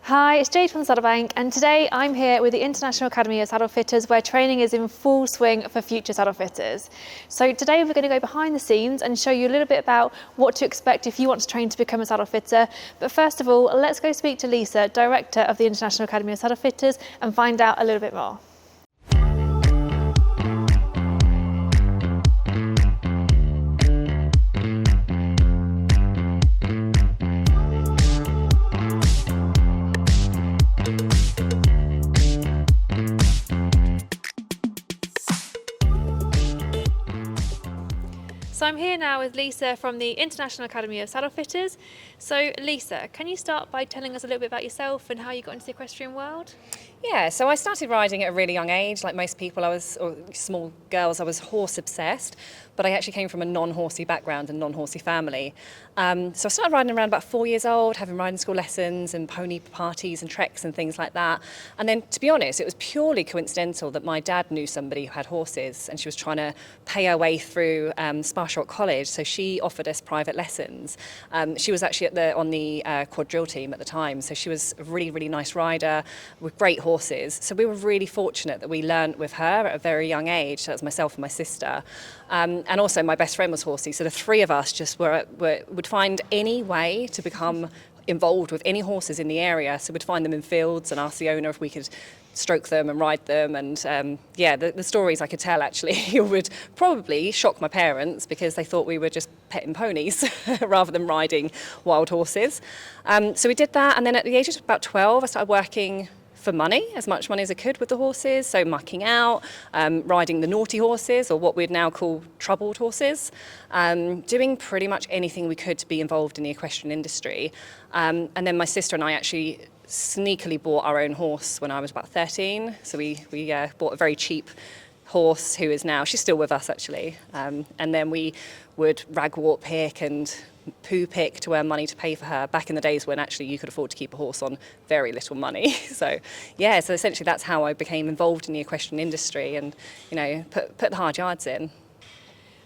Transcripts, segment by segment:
Hi, it's Jade from Saddlebank, and today I'm here with the International Academy of Saddle Fitters, where training is in full swing for future saddle fitters. So today we're going to go behind the scenes and show you a little bit about what to expect if you want to train to become a saddle fitter. But first of all, let's go speak to Lisa, Director of the International Academy of Saddle Fitters, and find out a little bit more. So I'm here now with Lisa from the International Academy of Saddle Fitters. So Lisa, can you start by telling us a little bit about yourself and how you got into the equestrian world? Yeah, so I started riding at a really young age. Like most people, or small girls, I was horse obsessed, but I actually came from a non-horsey background and non-horsey family. So I started riding around about 4 years old, having riding school lessons and pony parties and treks and things like that. And then, to be honest, it was purely coincidental that my dad knew somebody who had horses, and she was trying to pay her way through Sparshot College, so she offered us private lessons. She was actually on the quadrille team at the time, so she was a really, really nice rider with great horses. So we were really fortunate that we learnt with her at a very young age. So that was myself and my sister. And also my best friend was horsey. So the three of us just would find any way to become involved with any horses in the area. So we'd find them in fields and ask the owner if we could stroke them and ride them. And the stories I could tell actually would probably shock my parents, because they thought we were just petting ponies rather than riding wild horses. So we did that. And then at the age of about 12, I started working for money, as much money as I could with the horses, so mucking out, riding the naughty horses, or what we'd now call troubled horses, doing pretty much anything we could to be involved in the equestrian industry. And then my sister and I actually sneakily bought our own horse when I was about 13, so we bought a very cheap horse who is now, she's still with us actually, and then we would ragwort pick and poo pick to earn money to pay for her, back in the days when actually you could afford to keep a horse on very little money. So essentially that's how I became involved in the equestrian industry, and put the hard yards in.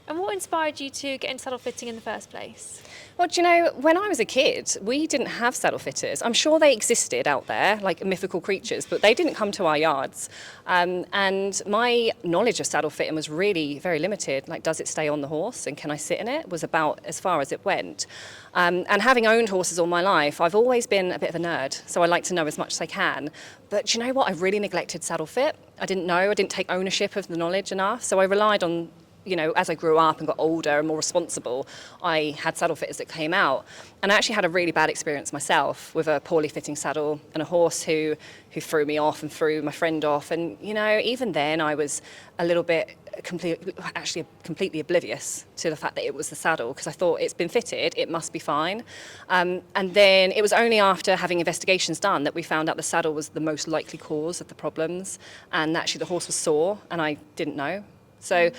And what inspired you to get into saddle fitting in the first place? Well, when I was a kid, we didn't have saddle fitters. I'm sure they existed out there, like mythical creatures, but they didn't come to our yards. And my knowledge of saddle fitting was really very limited. Like, does it stay on the horse and can I sit in it? Was about as far as it went. And having owned horses all my life, I've always been a bit of a nerd, so I like to know as much as I can. But you know what? I really neglected saddle fit. I didn't take ownership of the knowledge enough, so I relied on, as I grew up and got older and more responsible, I had saddle fitters that came out. And I actually had a really bad experience myself with a poorly fitting saddle and a horse who threw me off and threw my friend off. And, even then I was a little bit completely oblivious to the fact that it was the saddle, because I thought it's been fitted, it must be fine. And then it was only after having investigations done that we found out the saddle was the most likely cause of the problems, and actually the horse was sore, and I didn't know. So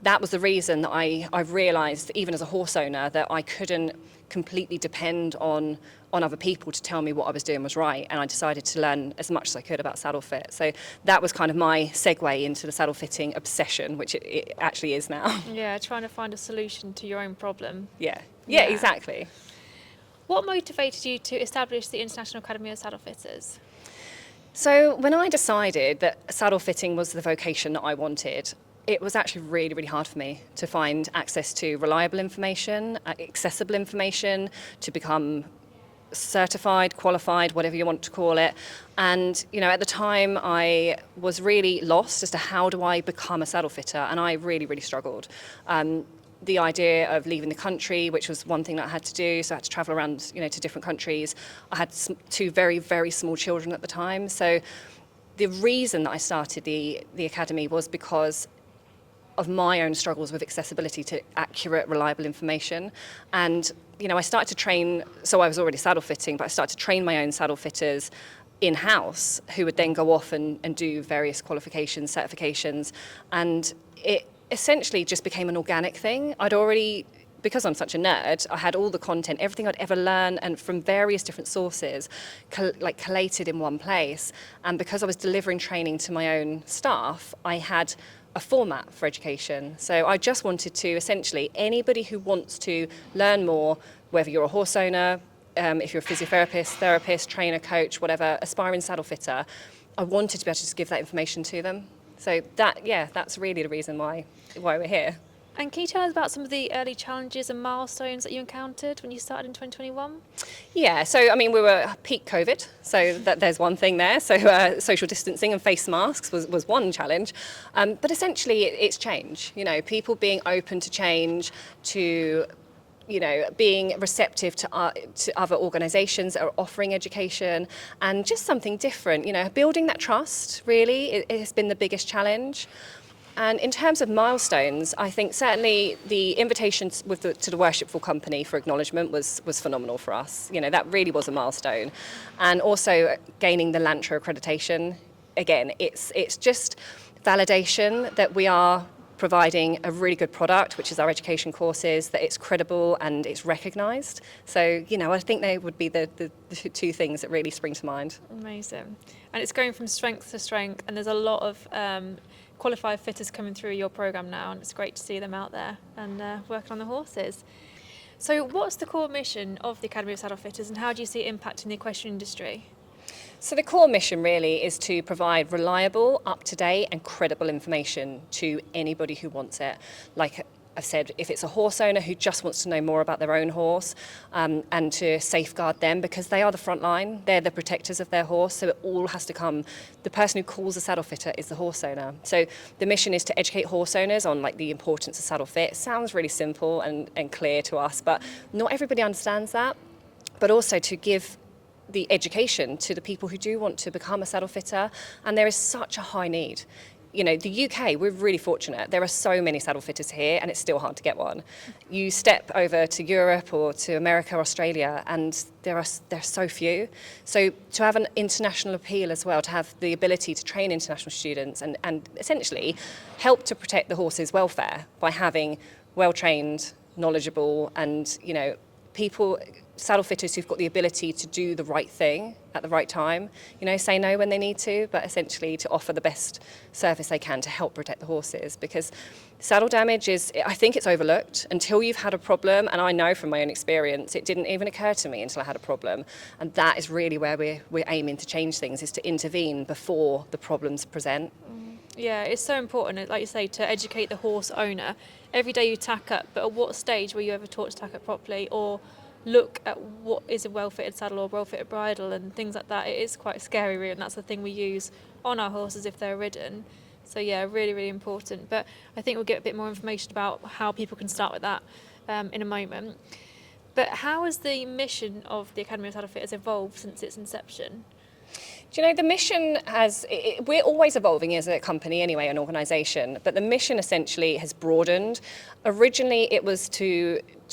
that was the reason that I realised, even as a horse owner, that I couldn't completely depend on other people to tell me what I was doing was right, and I decided to learn as much as I could about saddle fit. So that was kind of my segue into the saddle fitting obsession, which it actually is now. Yeah, trying to find a solution to your own problem. Yeah, exactly. What motivated you to establish the International Academy of Saddle Fitters? So when I decided that saddle fitting was the vocation that I wanted, it was actually really, really hard for me to find access to reliable information, accessible information, to become certified, qualified, whatever you want to call it. And, at the time I was really lost as to how do I become a saddle fitter, and I really, really struggled. The idea of leaving the country, which was one thing that I had to do, so I had to travel around, to different countries. I had two very, very small children at the time. So the reason that I started the academy was because of my own struggles with accessibility to accurate, reliable information. And, I started to train, so I was already saddle fitting, but I started to train my own saddle fitters in-house, who would then go off and do various qualifications, certifications. And it essentially just became an organic thing. Because I'm such a nerd, I had all the content, everything I'd ever learned, and from various different sources, collated in one place. And because I was delivering training to my own staff, I had a format for education. So I just wanted to, essentially, anybody who wants to learn more, whether you're a horse owner, if you're a physiotherapist, therapist, trainer, coach, whatever, aspiring saddle fitter, I wanted to be able to just give that information to them. So that's really the reason why we're here. And can you tell us about some of the early challenges and milestones that you encountered when you started in 2021? Yeah, so I mean, we were peak COVID, so there's one thing there. So social distancing and face masks was one challenge, but essentially it's change. You know, people being open to change, to being receptive to other organisations that are offering education and just something different. You know, building that trust really it has been the biggest challenge. And in terms of milestones, I think certainly the invitation to the Worshipful Company for acknowledgement was phenomenal for us. You know, that really was a milestone. And also gaining the LANTRA accreditation. Again, it's just validation that we are providing a really good product, which is our education courses, that it's credible and it's recognised. So, I think they would be the two things that really spring to mind. Amazing. And it's going from strength to strength, and there's a lot of qualified fitters coming through your programme now, and it's great to see them out there and working on the horses. So what's the core mission of the Academy of Saddle Fitters, and how do you see it impacting the equestrian industry? So the core mission really is to provide reliable, up-to-date and credible information to anybody who wants it. Like I've said, if it's a horse owner who just wants to know more about their own horse, and to safeguard them, because they are the front line, they're the protectors of their horse, so it all has to come, the person who calls a saddle fitter is the horse owner. So the mission is to educate horse owners on the importance of saddle fit. It sounds really simple and clear to us, but not everybody understands that. But also to give the education to the people who do want to become a saddle fitter, and there is such a high need. The UK, we're really fortunate. There are so many saddle fitters here, and it's still hard to get one. You step over to Europe or to America, Australia, and there are so few. So to have an international appeal as well, to have the ability to train international students and essentially help to protect the horse's welfare by having well-trained, knowledgeable, and people, saddle fitters who've got the ability to do the right thing at the right time, say no when they need to, but essentially to offer the best service they can to help protect the horses. Because saddle damage I think it's overlooked until you've had a problem, and I know from my own experience, it didn't even occur to me until I had a problem. And that is really where we're aiming to change things, is to intervene before the problems present. Yeah, it's so important, like you say, to educate the horse owner. Every day you tack up, but at what stage were you ever taught to tack up properly, or look at what is a well-fitted saddle or well-fitted bridle and things like that? It is quite scary, really, and that's the thing we use on our horses if they're ridden. So yeah, really, really important. But I think we'll get a bit more information about how people can start with that in a moment. But how has the mission of the Academy of Saddle Fitters evolved since its inception? Do you know, the mission we're always evolving as a company anyway, an organisation, but the mission essentially has broadened. Originally it was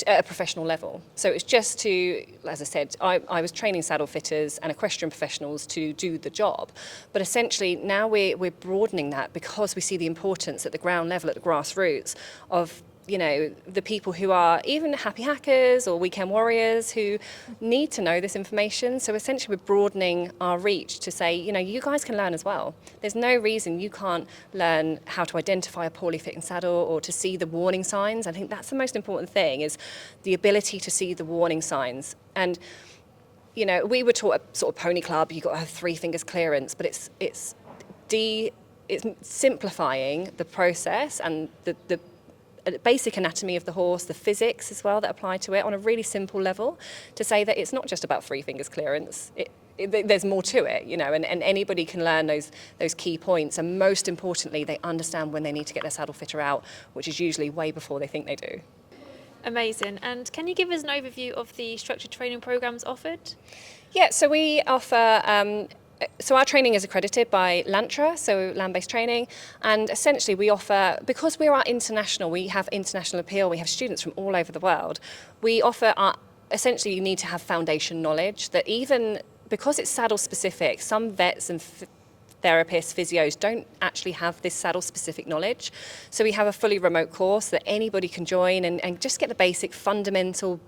at a professional level. So it's just to, as I said, I was training saddle fitters and equestrian professionals to do the job. But essentially now we're broadening that because we see the importance at the ground level, at the grassroots, of the people who are even happy hackers or weekend warriors who need to know this information. So essentially we're broadening our reach to say, you guys can learn as well. There's no reason you can't learn how to identify a poorly fitting saddle or to see the warning signs. I think that's the most important thing, is the ability to see the warning signs. And we were taught at sort of pony club, you've got to have 3 fingers clearance, but it's simplifying the process and the basic anatomy of the horse, the physics as well that apply to it on a really simple level, to say that it's not just about 3 fingers clearance. There's more to it, and anybody can learn those key points. And most importantly, they understand when they need to get their saddle fitter out, which is usually way before they think they do. Amazing. And can you give us an overview of the structured training programmes offered? Yeah, so we offer so our training is accredited by LANTRA, so land-based training, and essentially we offer, because we are international, we have international appeal, we have students from all over the world, we offer, essentially you need to have foundation knowledge, that even, because it's saddle specific, some vets and therapists, physios don't actually have this saddle specific knowledge. So we have a fully remote course that anybody can join and just get the basic fundamental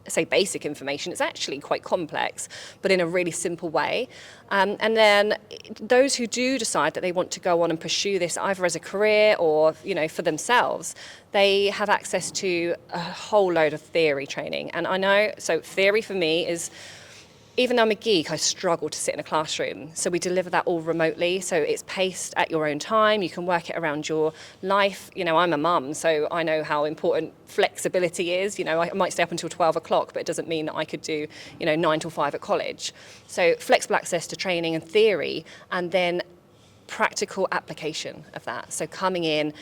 say basic information. It's actually quite complex, but in a really simple way. And then those who do decide that they want to go on and pursue this either as a career or, for themselves, they have access to a whole load of theory training. And I know, so theory for me is, even though I'm a geek, I struggle to sit in a classroom. So we deliver that all remotely. So it's paced at your own time. You can work it around your life. I'm a mum, so I know how important flexibility is. I might stay up until 12 o'clock, but it doesn't mean that I could do, 9 till 5 at college. So flexible access to training and theory, and then practical application of that. So coming in,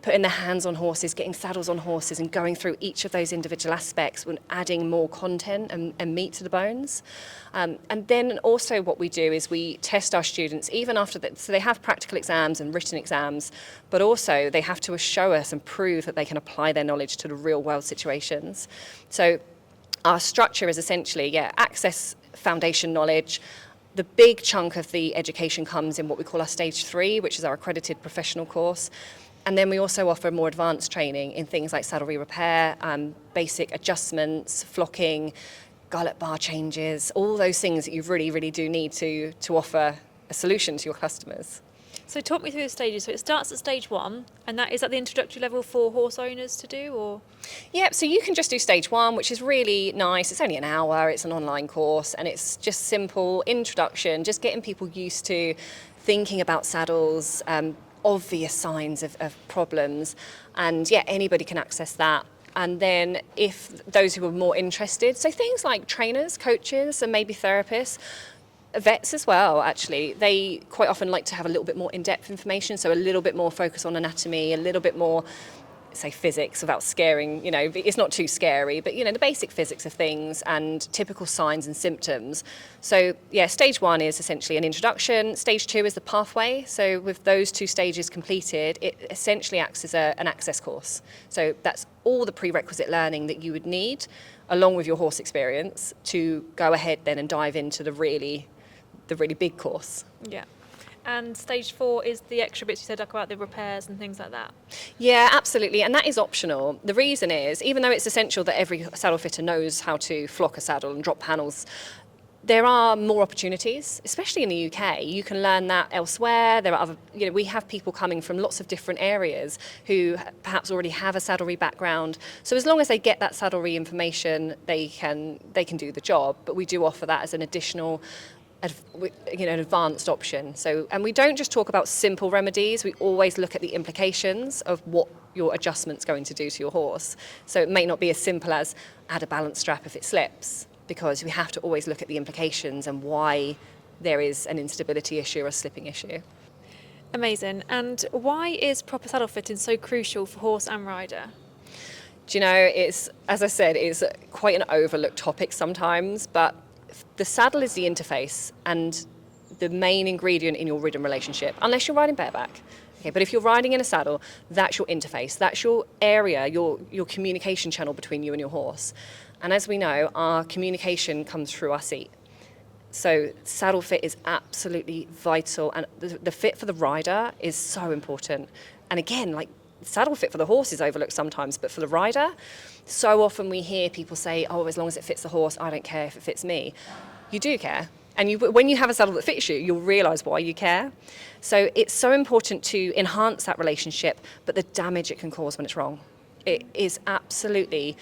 putting their hands on horses, getting saddles on horses, and going through each of those individual aspects and adding more content and meat to the bones. And then also what we do is we test our students even after that. So they have practical exams and written exams, but also they have to show us and prove that they can apply their knowledge to the real world situations. So our structure is essentially, access foundation knowledge. The big chunk of the education comes in what we call our stage 3, which is our accredited professional course. And then we also offer more advanced training in things like saddlery repair, basic adjustments, flocking, gallop bar changes, all those things that you really, really do need to offer a solution to your customers. So talk me through the stages. So it starts at stage 1, and that is at the introductory level for horse owners to do, or? Yeah, so you can just do stage 1, which is really nice. It's only an hour, it's an online course, and it's just simple introduction, just getting people used to thinking about saddles, obvious signs of problems, and anybody can access that. And then if those who are more interested, so things like trainers, coaches, and maybe therapists, vets as well, actually, they quite often like to have a little bit more in-depth information, so a little bit more focus on anatomy, a little bit more, say, physics without scaring, it's not too scary, but the basic physics of things and typical signs and symptoms. So stage 1 is essentially an introduction. Stage 2 is the pathway. So with those 2 stages completed, it essentially acts as an access course. So that's all the prerequisite learning that you would need along with your horse experience to go ahead then and dive into the really big course. Yeah. And stage 4 is the extra bits you said about the repairs and things like that. Yeah, absolutely, and that is optional. The reason is, even though it's essential that every saddle fitter knows how to flock a saddle and drop panels, there are more opportunities, especially in the UK. You can learn that elsewhere. There are other, we have people coming from lots of different areas who perhaps already have a saddlery background. So as long as they get that saddlery information, they can do the job. But we do offer that as an additional an advanced option. So, and we don't just talk about simple remedies, we always look at the implications of what your adjustment's going to do to your horse. So it may not be as simple as add a balance strap if it slips, because we have to always look at the implications and why there is an instability issue or a slipping issue. Amazing. And why is proper saddle fitting so crucial for horse and rider? Do it's, as I said, it's quite an overlooked topic sometimes, but the saddle is the interface and the main ingredient in your ridden relationship, unless you're riding bareback. Okay, but if you're riding in a saddle, that's your interface, that's your area, your communication channel between you and your horse. And as we know, our communication comes through our seat. So saddle fit is absolutely vital, and the fit for the rider is so important. And again, like saddle fit for the horse is overlooked sometimes, but for the rider, so often we hear people say, oh, as long as it fits the horse, I don't care if it fits me. You do care. And when you have a saddle that fits you, you'll realise why you care. So it's so important to enhance that relationship, but the damage it can cause when it's wrong, it is absolutely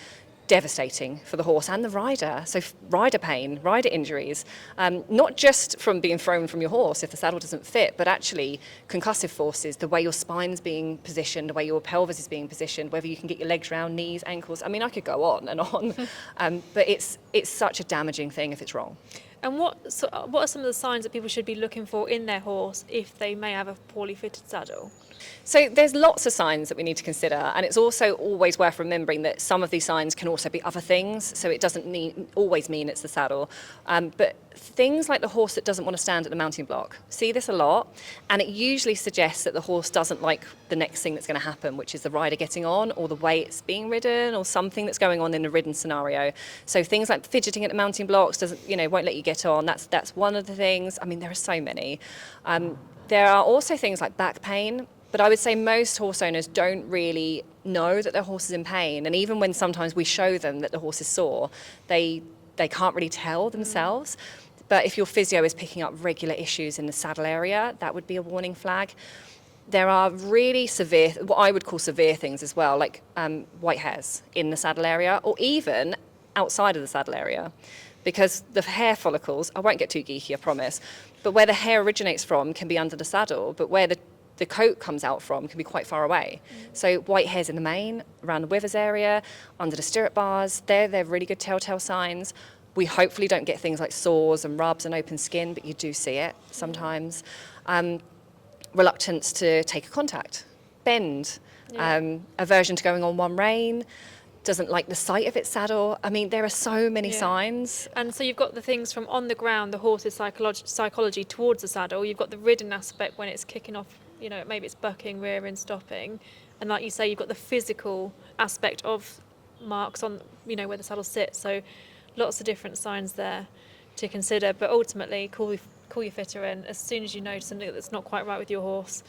devastating for the horse and the rider. So rider pain, rider injuries, not just from being thrown from your horse if the saddle doesn't fit, but actually concussive forces, the way your spine's being positioned, the way your pelvis is being positioned, whether you can get your legs round, knees, ankles. I mean, I could go on and on, but it's such a damaging thing if it's wrong. And what are some of the signs that people should be looking for in their horse if they may have a poorly fitted saddle? So there's lots of signs that we need to consider, and it's also always worth remembering that some of these signs can also be other things, so it doesn't always mean it's the saddle. But things like the horse that doesn't want to stand at the mounting block, see this a lot, and it usually suggests that the horse doesn't like the next thing that's going to happen, which is the rider getting on, or the way it's being ridden, or something that's going on in the ridden scenario. So things like fidgeting at the mounting blocks won't let you get on. That's one of the things. I mean, there are so many. There are also things like back pain. But I would say most horse owners don't really know that their horse is in pain. And even when sometimes we show them that the horse is sore, they can't really tell themselves. But if your physio is picking up regular issues in the saddle area, that would be a warning flag. There are really severe, what I would call severe things as well, like white hairs in the saddle area, or even outside of the saddle area. Because the hair follicles, I won't get too geeky, I promise, but where the hair originates from can be under the saddle, but where the coat comes out from can be quite far away. So white hairs in the mane, around the withers area, under the stirrup bars, they're really good telltale signs. We hopefully don't get things like sores and rubs and open skin, but you do see it sometimes. Reluctance to take a contact, bend, aversion to going on one rein, doesn't like the sight of its saddle. I mean, there are so many signs. And so you've got the things from on the ground, the horse's psychology towards the saddle. You've got the ridden aspect when it's kicking off, maybe it's bucking, rearing, stopping. And like you say, you've got the physical aspect of marks on, where the saddle sits. So lots of different signs there to consider. But ultimately, call your fitter in as soon as you notice something that's not quite right with your horse.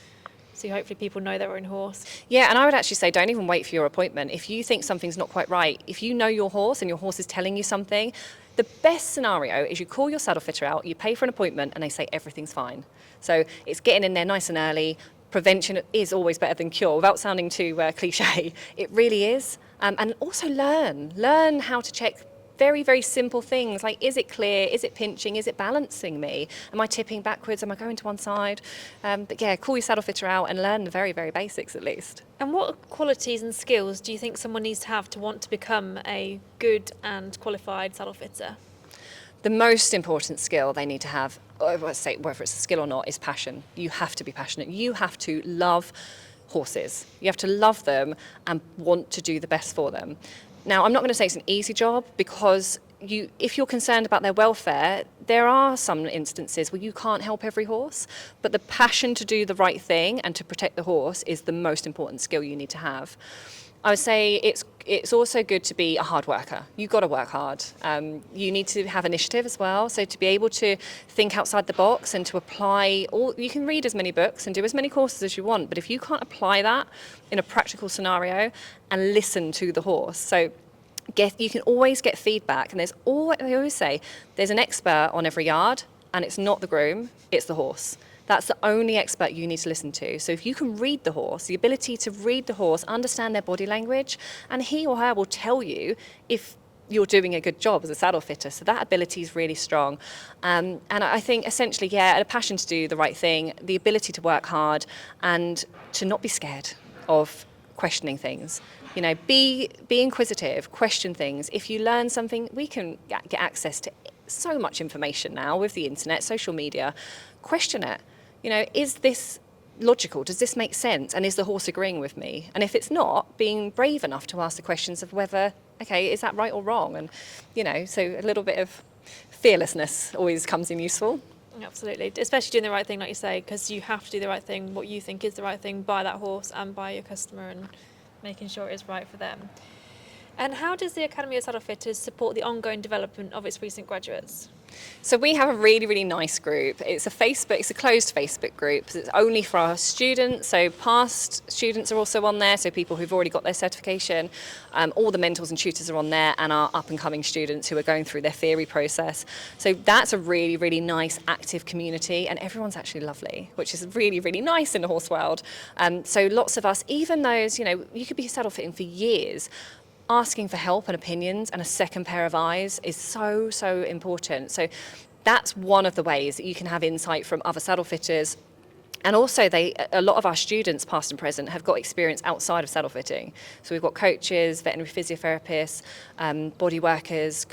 So hopefully people know their own horse. Yeah, and I would actually say don't even wait for your appointment. If you think something's not quite right, if you know your horse and your horse is telling you something, the best scenario is you call your saddle fitter out, you pay for an appointment, and they say everything's fine. So it's getting in there nice and early. Prevention is always better than cure. Without sounding too cliche, it really is. And also learn how to check very, very simple things like, is it clear? Is it pinching? Is it balancing me? Am I tipping backwards? Am I going to one side? But yeah, call your saddle fitter out and learn the very, very basics at least. And what qualities and skills do you think someone needs to have to want to become a good and qualified saddle fitter? The most important skill they need to have, whether it's a skill or not, is passion. You have to be passionate. You have to love horses. You have to love them and want to do the best for them. Now, I'm not going to say it's an easy job because if you're concerned about their welfare, there are some instances where you can't help every horse, but the passion to do the right thing and to protect the horse is the most important skill you need to have. I would say it's also good to be a hard worker. You've got to work hard. You need to have initiative as well. So to be able to think outside the box and to apply you can read as many books and do as many courses as you want, but if you can't apply that in a practical scenario and listen to the horse, so you can always get feedback. And I always say, there's an expert on every yard, and it's not the groom, it's the horse. That's the only expert you need to listen to. So if you can read the horse, the ability to read the horse, understand their body language, and he or her will tell you if you're doing a good job as a saddle fitter. So that ability is really strong. And I think essentially, a passion to do the right thing, the ability to work hard, and to not be scared of questioning things. Be inquisitive, question things. If you learn something, we can get access to so much information now with the internet, social media. Question it. Is this logical? Does this make sense? And is the horse agreeing with me? And if it's not, being brave enough to ask the questions of whether, is that right or wrong? And, so a little bit of fearlessness always comes in useful. Absolutely, especially doing the right thing, like you say, because you have to do the right thing, what you think is the right thing by that horse and by your customer, and making sure it is right for them. And how does the Academy of Saddle Fitters support the ongoing development of its recent graduates? So we have a really, really nice group. It's a closed Facebook group. It's only for our students. So past students are also on there. So people who've already got their certification. All the mentors and tutors are on there, and our up and coming students who are going through their theory process. So that's a really, really nice, active community, and everyone's actually lovely, which is really, really nice in the horse world. So lots of us, even those, you could be saddle fitting for years, asking for help and opinions and a second pair of eyes is so, so important. So that's one of the ways that you can have insight from other saddle fitters. And also a lot of our students, past and present, have got experience outside of saddle fitting. So we've got coaches, veterinary physiotherapists, body workers,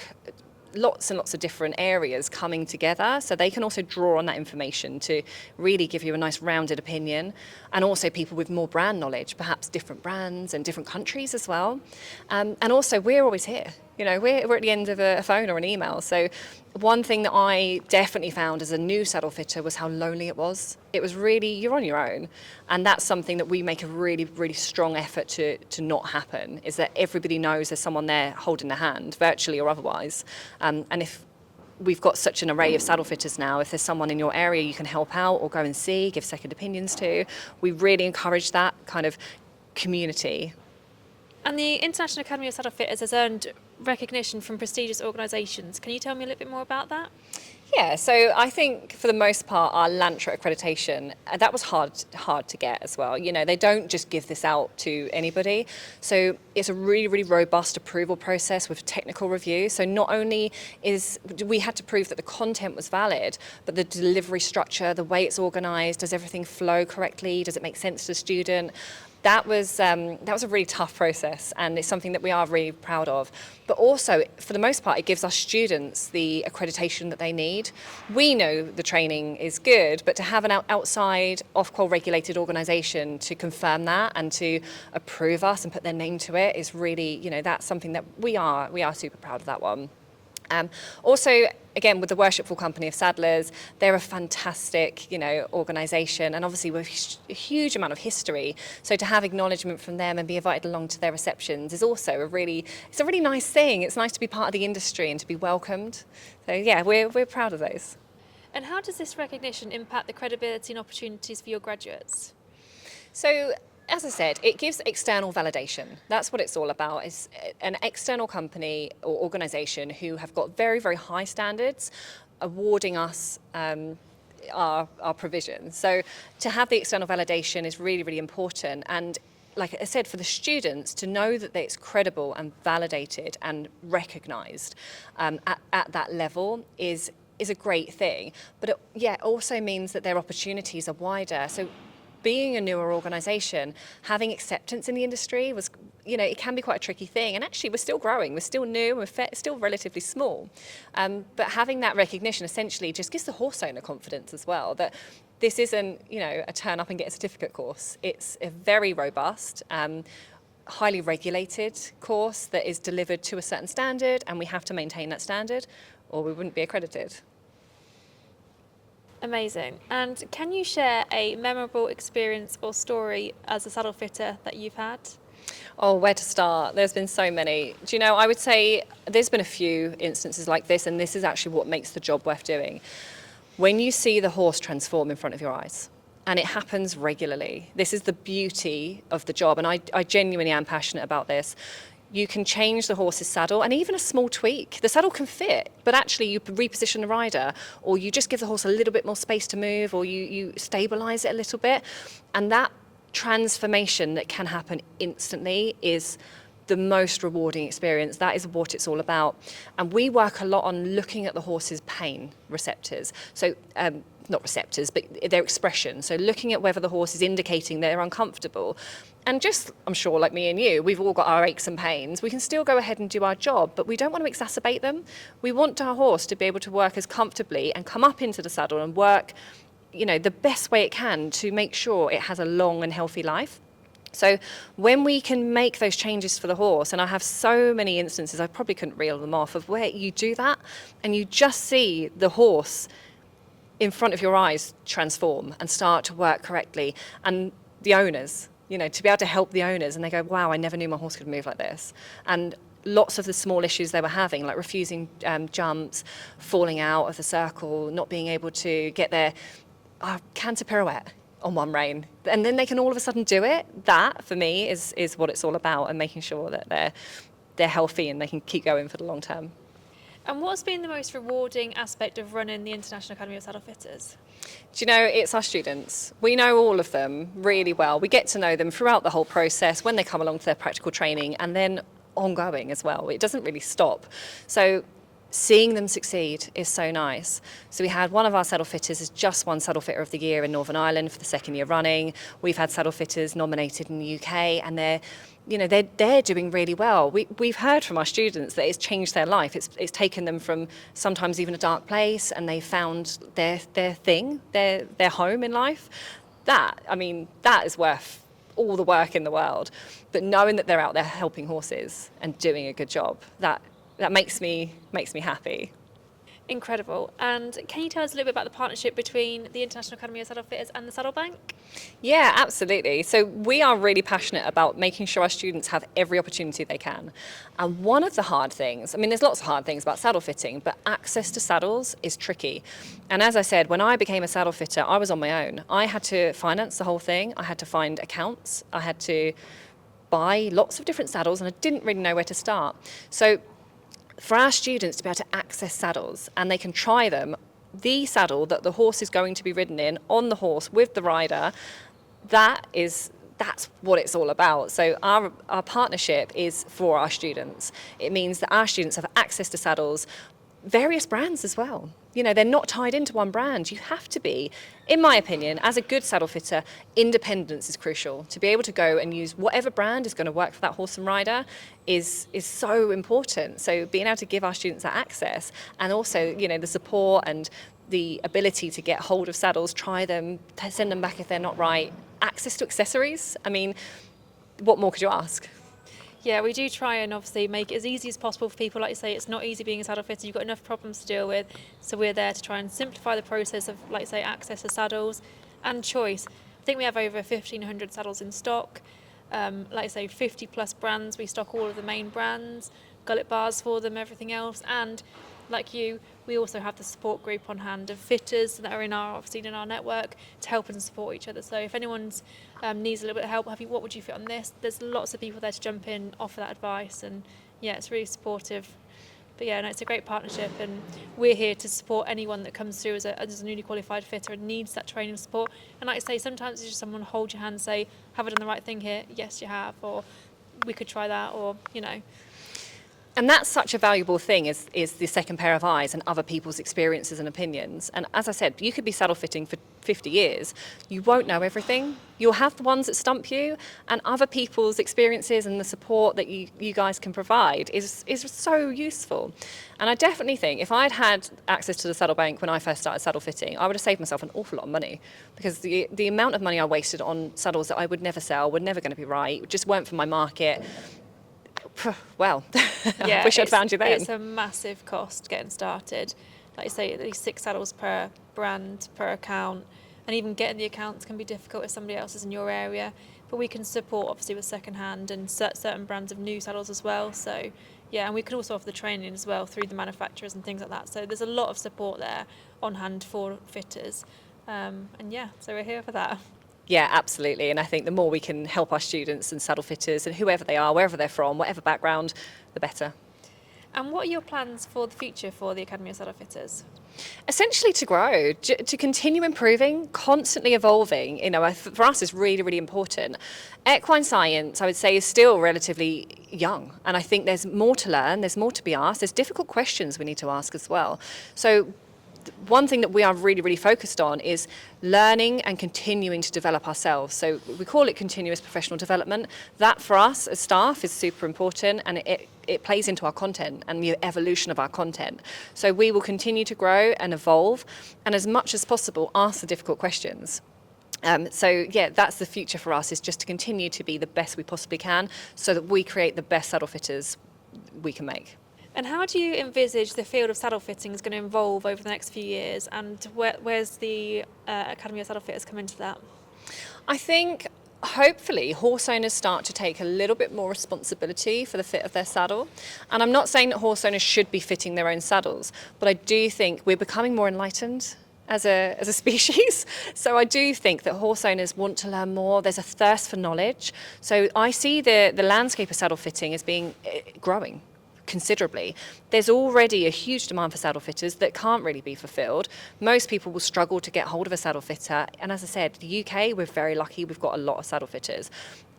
lots and lots of different areas coming together, so they can also draw on that information to really give you a nice rounded opinion. And also people with more brand knowledge, perhaps different brands and different countries as well. And also we're always here. We're at the end of a phone or an email. So one thing that I definitely found as a new saddle fitter was how lonely it was. It was really, you're on your own. And that's something that we make a really, really strong effort to not happen, is that everybody knows there's someone there holding their hand, virtually or otherwise. And if we've got such an array of saddle fitters now. If there's someone in your area you can help out or go and see, give second opinions to, we really encourage that kind of community. And the International Academy of Saddle Fitters has earned recognition from prestigious organisations. Can you tell me a little bit more about that? Yeah, so I think for the most part, our LANTRA accreditation, that was hard to get as well. You know, they don't just give this out to anybody. So it's a really, really robust approval process with technical review. So not only we had to prove that the content was valid, but the delivery structure, the way it's organised, does everything flow correctly? Does it make sense to the student? That was a really tough process, and it's something that we are really proud of. But also, for the most part, it gives our students the accreditation that they need. We know the training is good, but to have an outside Ofqual regulated organisation to confirm that and to approve us and put their name to it is really, you know, that's something that we are super proud of that one. Also, again, with the Worshipful Company of Saddlers, they're a fantastic, you know, organisation, and obviously with a huge amount of history. So to have acknowledgement from them and be invited along to their receptions is also a really nice thing. It's nice to be part of the industry and to be welcomed. So yeah, we're proud of those. And how does this recognition impact the credibility and opportunities for your graduates? So, as I said, it gives external validation. That's what it's all about, is an external company or organisation who have got very, very high standards awarding us our provision. So to have the external validation is really, really important. And like I said, for the students to know that it's credible and validated and recognised at that level is a great thing. But it also means that their opportunities are wider. So being a newer organisation, having acceptance in the industry was, you know, it can be quite a tricky thing. And actually, we're still growing, we're still new, we're still relatively small. But having that recognition essentially just gives the horse owner confidence as well that this isn't, you know, a turn up and get a certificate course. It's a very robust, highly regulated course that is delivered to a certain standard, and we have to maintain that standard or we wouldn't be accredited. Amazing. And can you share a memorable experience or story as a saddle fitter that you've had? Oh, where to start? There's been so many. Do you know, I would say there's been a few instances like this, and this is actually what makes the job worth doing. When you see the horse transform in front of your eyes, and it happens regularly. This is the beauty of the job, and I genuinely am passionate about this. You can change the horse's saddle, and even a small tweak. The saddle can fit, but actually you reposition the rider, or you just give the horse a little bit more space to move, or you stabilise it a little bit. And that transformation that can happen instantly is the most rewarding experience. That is what it's all about. And we work a lot on looking at the horse's pain receptors. So not receptors, but their expression. So looking at whether the horse is indicating they're uncomfortable. And just, I'm sure, like me and you, we've all got our aches and pains. We can still go ahead and do our job, but we don't want to exacerbate them. We want our horse to be able to work as comfortably and come up into the saddle and work, you know, the best way it can to make sure it has a long and healthy life. So when we can make those changes for the horse, and I have so many instances, I probably couldn't reel them off, of where you do that and you just see the horse in front of your eyes transform and start to work correctly. And the owners, you know, to be able to help the owners, and they go, wow, I never knew my horse could move like this. And lots of the small issues they were having, like refusing jumps, falling out of the circle, not being able to get their canter pirouette on one rein, and then they can all of a sudden do it. That, for me, is what it's all about, and making sure that they're healthy and they can keep going for the long term. And what's been the most rewarding aspect of running the International Academy of Saddle Fitters? Do you know, it's our students. We know all of them really well. We get to know them throughout the whole process, when they come along to their practical training, and then ongoing as well. It doesn't really stop. So seeing them succeed is so nice. So we had one of our saddle fitters has just won Saddle Fitter of the Year in Northern Ireland for the second year running. We've had saddle fitters nominated in the UK, and they're doing really well. We've heard from our students that it's changed their life. It's taken them from sometimes even a dark place, and they found their thing, their home in life. That is worth all the work in the world. But knowing that they're out there helping horses and doing a good job, that makes me happy. Incredible. And can you tell us a little bit about the partnership between the International Academy of Saddle Fitters and the Saddle Bank? Yeah, absolutely. So we are really passionate about making sure our students have every opportunity they can. And one of the hard things, I mean, there's lots of hard things about saddle fitting, but access to saddles is tricky. And as I said, when I became a saddle fitter, I was on my own. I had to finance the whole thing. I had to find accounts. I had to buy lots of different saddles, and I didn't really know where to start. So for our students to be able to access saddles and they can try them, the saddle that the horse is going to be ridden in, on the horse with the rider, that's what it's all about. So our partnership is for our students. It means that our students have access to saddles, various brands as well. You know, they're not tied into one brand. You have to be, in my opinion, as a good saddle fitter, independence is crucial. To be able to go and use whatever brand is going to work for that horse and rider is so important. So being able to give our students that access, and also, you know, the support and the ability to get hold of saddles, try them, send them back if they're not right, access to accessories. I mean, what more could you ask? Yeah, we do try and obviously make it as easy as possible for people. Like you say, it's not easy being a saddle fitter. You've got enough problems to deal with. So we're there to try and simplify the process of, like you say, access to saddles and choice. I think we have over 1,500 saddles in stock. Like I say, 50 plus brands. We stock all of the main brands, gullet bars for them, everything else. And like you, we also have the support group on hand of fitters that are obviously in our network to help and support each other. So if anyone's needs a little bit of help, what would you fit on this? There's lots of people there to jump in, offer that advice, and yeah, it's really supportive. But yeah, no, it's a great partnership, and we're here to support anyone that comes through as a newly qualified fitter and needs that training support. And like I say, sometimes it's just someone hold your hand, say, have I done the right thing here? Yes, you have, or we could try that, or, you know. And that's such a valuable thing, is the second pair of eyes and other people's experiences and opinions. And as I said, you could be saddle fitting for 50 years. You won't know everything. You'll have the ones that stump you, and other people's experiences and the support that you guys can provide is so useful. And I definitely think if I'd had access to the Saddle Bank when I first started saddle fitting, I would have saved myself an awful lot of money, because the amount of money I wasted on saddles that I would never sell, were never going to be right, just weren't for my market. Well, yeah, I wish I'd found you then. It's a massive cost getting started. Like you say, at least 6 saddles per brand, per account, and even getting the accounts can be difficult if somebody else is in your area. But we can support obviously with second hand and certain brands of new saddles as well. So yeah, and we can also offer the training as well through the manufacturers and things like that. So there's a lot of support there on hand for fitters. And yeah, so we're here for that. Yeah, absolutely. And I think the more we can help our students and saddle fitters, and whoever they are, wherever they're from, whatever background, the better. And what are your plans for the future for the Academy of Saddle Fitters? Essentially to grow, to continue improving, constantly evolving. You know, for us is really, really important. Equine science, I would say, is still relatively young, and I think there's more to learn, there's more to be asked, there's difficult questions we need to ask as well. So one thing that we are really, really focused on is learning and continuing to develop ourselves. So we call it continuous professional development. That for us as staff is super important, and it plays into our content and the evolution of our content. So we will continue to grow and evolve, and as much as possible ask the difficult questions. So yeah, that's the future for us, is just to continue to be the best we possibly can, so that we create the best saddle fitters we can make. And how do you envisage the field of saddle fitting is going to evolve over the next few years, and where's the Academy of Saddle Fitters come into that? I think hopefully horse owners start to take a little bit more responsibility for the fit of their saddle. And I'm not saying that horse owners should be fitting their own saddles, but I do think we're becoming more enlightened as a species. So I do think that horse owners want to learn more. There's a thirst for knowledge. So I see the landscape of saddle fitting as being growing considerably. There's already a huge demand for saddle fitters that can't really be fulfilled. Most people will struggle to get hold of a saddle fitter. And as I said, the UK, we're very lucky. We've got a lot of saddle fitters.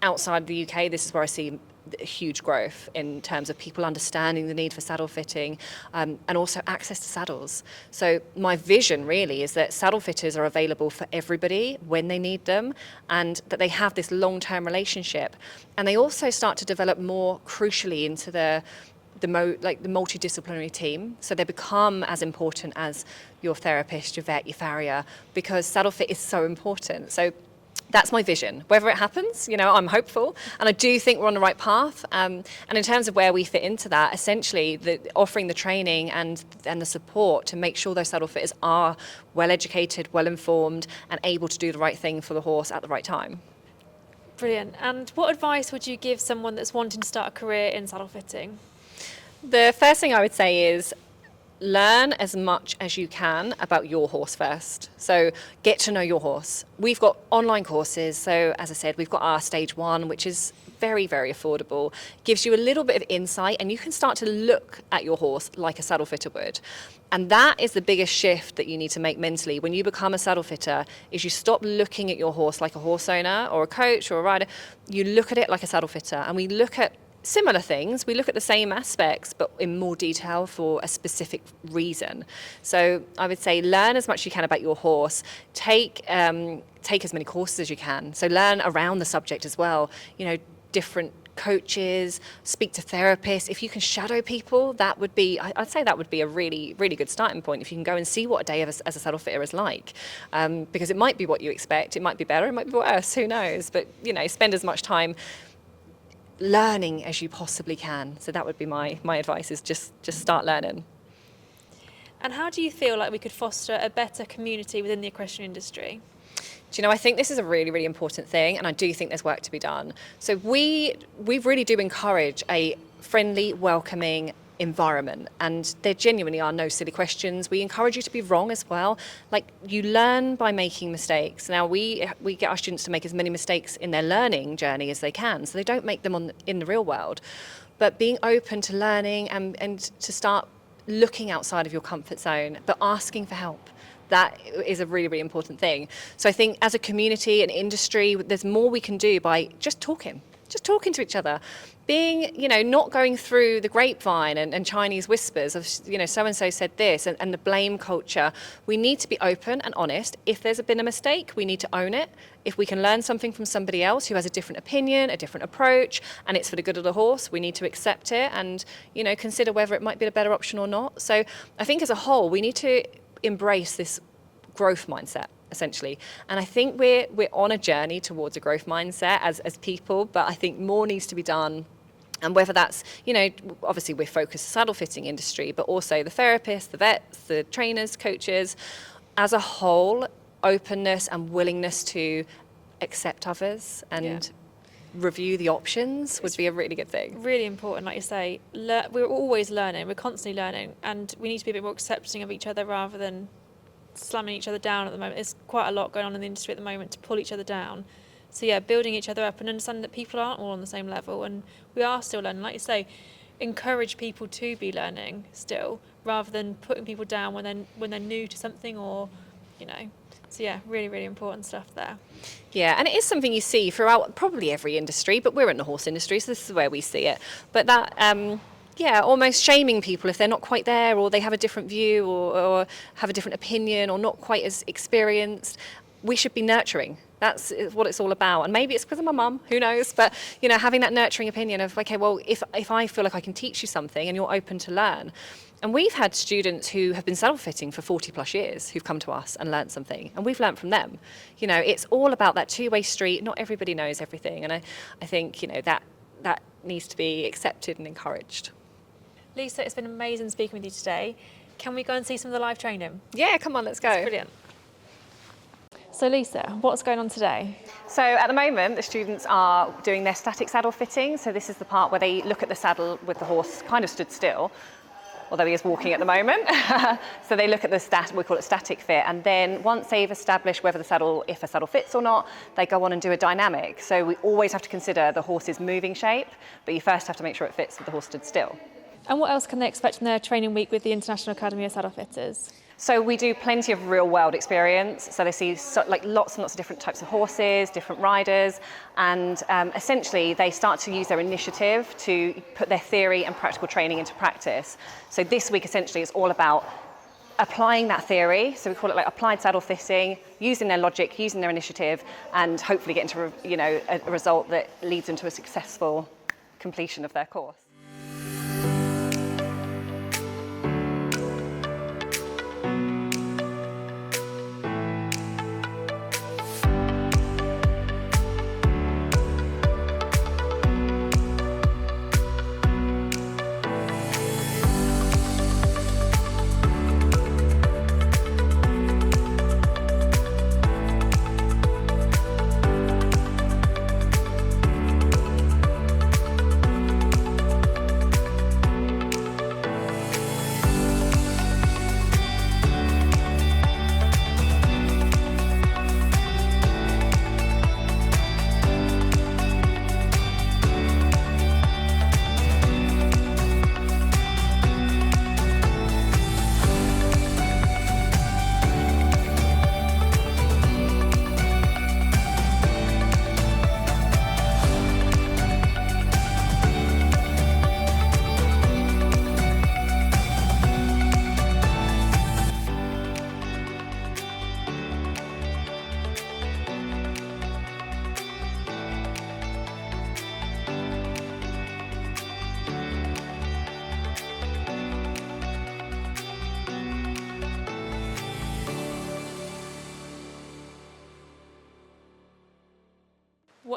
Outside the UK, this is where I see a huge growth in terms of people understanding the need for saddle fitting, and also access to saddles. So my vision really is that saddle fitters are available for everybody when they need them, and that they have this long-term relationship. And they also start to develop more crucially into the multidisciplinary team, so they become as important as your therapist, your vet, your farrier, because saddle fit is so important. So That's my vision. Whether it happens, I'm hopeful, and I do think we're on the right path. And in terms of where we fit into that, essentially, offering the training and the support to make sure those saddle fitters are well educated, well informed, and able to do the right thing for the horse at the right time. Brilliant. And what advice would you give someone that's wanting to start a career in saddle fitting? The first thing I would say is learn as much as you can about your horse first. So get to know your horse. We've got online courses. So as I said, we've got our stage 1, which is very, very affordable, gives you a little bit of insight, and you can start to look at your horse like a saddle fitter would. And that is the biggest shift that you need to make mentally when you become a saddle fitter, is you stop looking at your horse like a horse owner or a coach or a rider. You look at it like a saddle fitter, and we look at similar things. We look at the same aspects, but in more detail for a specific reason. So I would say learn as much as you can about your horse. Take as many courses as you can. So learn around the subject as well. Different coaches, speak to therapists. If you can shadow people, I'd say that would be a really, really good starting point. If you can go and see what a day as a saddle fitter is like, because it might be what you expect. It might be better. It might be worse. Who knows? But spend as much time learning as you possibly can. So that would be my advice, is just start learning. And how do you feel like we could foster a better community within the equestrian industry? I think this is a really, really important thing, and I do think there's work to be done. So we really do encourage a friendly, welcoming environment, and there genuinely are no silly questions. We encourage you to be wrong as well. Like, you learn by making mistakes. Now we get our students to make as many mistakes in their learning journey as they can, so they don't make them in the real world. But being open to learning and to start looking outside of your comfort zone, but asking for help. That is a really, really important thing. So I think as a community and industry, there's more we can do by just talking to each other. Being, not going through the grapevine and Chinese whispers of, so-and-so said this, and the blame culture. We need to be open and honest. If there's been a mistake, we need to own it. If we can learn something from somebody else who has a different opinion, a different approach, and it's for the good of the horse, we need to accept it and, consider whether it might be a better option or not. So I think as a whole, we need to embrace this growth mindset, essentially. And I think we're on a journey towards a growth mindset as people, but I think more needs to be done. And whether that's, obviously we're focused saddle fitting industry, but also the therapists, the vets, the trainers, coaches, as a whole, openness and willingness to accept others and review the options would be a really good thing. Really important, like you say. We're always learning, we're constantly learning, and we need to be a bit more accepting of each other rather than slamming each other down at the moment. There's quite a lot going on in the industry at the moment to pull each other down. So building each other up and understanding that people aren't all on the same level, and we are still learning. Like you say, encourage people to be learning still, rather than putting people down when they're new to something, or So really, really important stuff there. Yeah, and it is something you see throughout probably every industry, but we're in the horse industry, so this is where we see it. But that almost shaming people if they're not quite there, or they have a different view, or have a different opinion, or not quite as experienced. We should be nurturing. That's what it's all about. And maybe it's because of my mum, who knows? But, having that nurturing opinion of, okay, well, if I feel like I can teach you something and you're open to learn. And we've had students who have been saddle fitting for 40 plus years who've come to us and learned something, and we've learned from them. It's all about that two-way street. Not everybody knows everything. And I think, that needs to be accepted and encouraged. Lisa, it's been amazing speaking with you today. Can we go and see some of the live training? Yeah, come on, let's go. That's brilliant. So Lisa, what's going on today? So at the moment, the students are doing their static saddle fitting. So this is the part where they look at the saddle with the horse kind of stood still, although he is walking at the moment. So they look at we call it static fit. And then once they've established if a saddle fits or not, they go on and do a dynamic. So we always have to consider the horse's moving shape, but you first have to make sure it fits with the horse stood still. And what else can they expect in their training week with the International Academy of Saddle Fitters? So we do plenty of real world experience. So they see lots and lots of different types of horses, different riders, and essentially they start to use their initiative to put their theory and practical training into practice. So this week essentially is all about applying that theory. So we call it applied saddle fitting, using their logic, using their initiative, and hopefully getting to a result that leads into a successful completion of their course.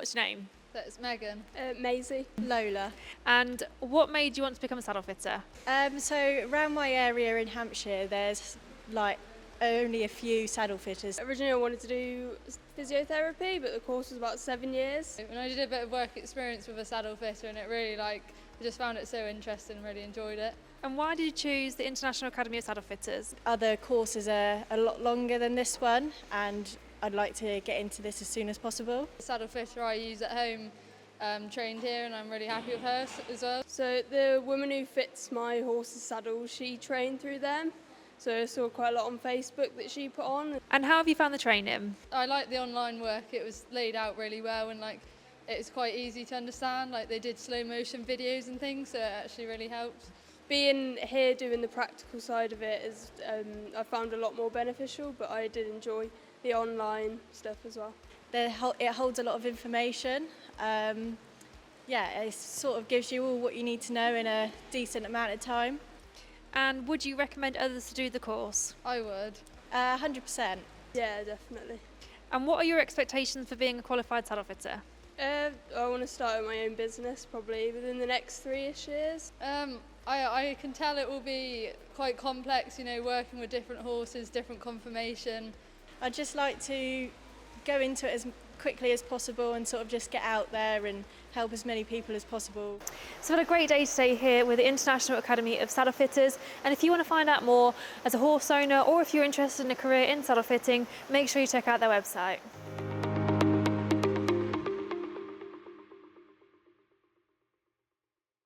what's your name? That's Megan. Maisie. Lola. And what made you want to become a saddle fitter? So around my area in Hampshire, there's like only a few saddle fitters. Originally I wanted to do physiotherapy, but the course was about 7 years. When I did a bit of work experience with a saddle fitter, and it really I just found it so interesting and really enjoyed it. And why did you choose the International Academy of Saddle Fitters? Other courses are a lot longer than this one, and I'd like to get into this as soon as possible. The saddle fitter I use at home trained here, and I'm really happy with her as well. So the woman who fits my horse's saddle, she trained through them. So I saw quite a lot on Facebook that she put on. And how have you found the training? I like the online work. It was laid out really well, and it was quite easy to understand. They did slow motion videos and things, so it actually really helped. Being here doing the practical side of it is I found a lot more beneficial, but I did enjoy the online stuff as well. It holds a lot of information. It sort of gives you all what you need to know in a decent amount of time. And would you recommend others to do the course? I would. 100%. Yeah, definitely. And what are your expectations for being a qualified saddle fitter? I want to start my own business probably within the next 3-ish years. I can tell it will be quite complex, working with different horses, different conformation. I'd just like to go into it as quickly as possible and sort of just get out there and help as many people as possible. So what a great day today here with the International Academy of Saddle Fitters, and if you want to find out more as a horse owner or if you're interested in a career in saddle fitting, make sure you check out their website.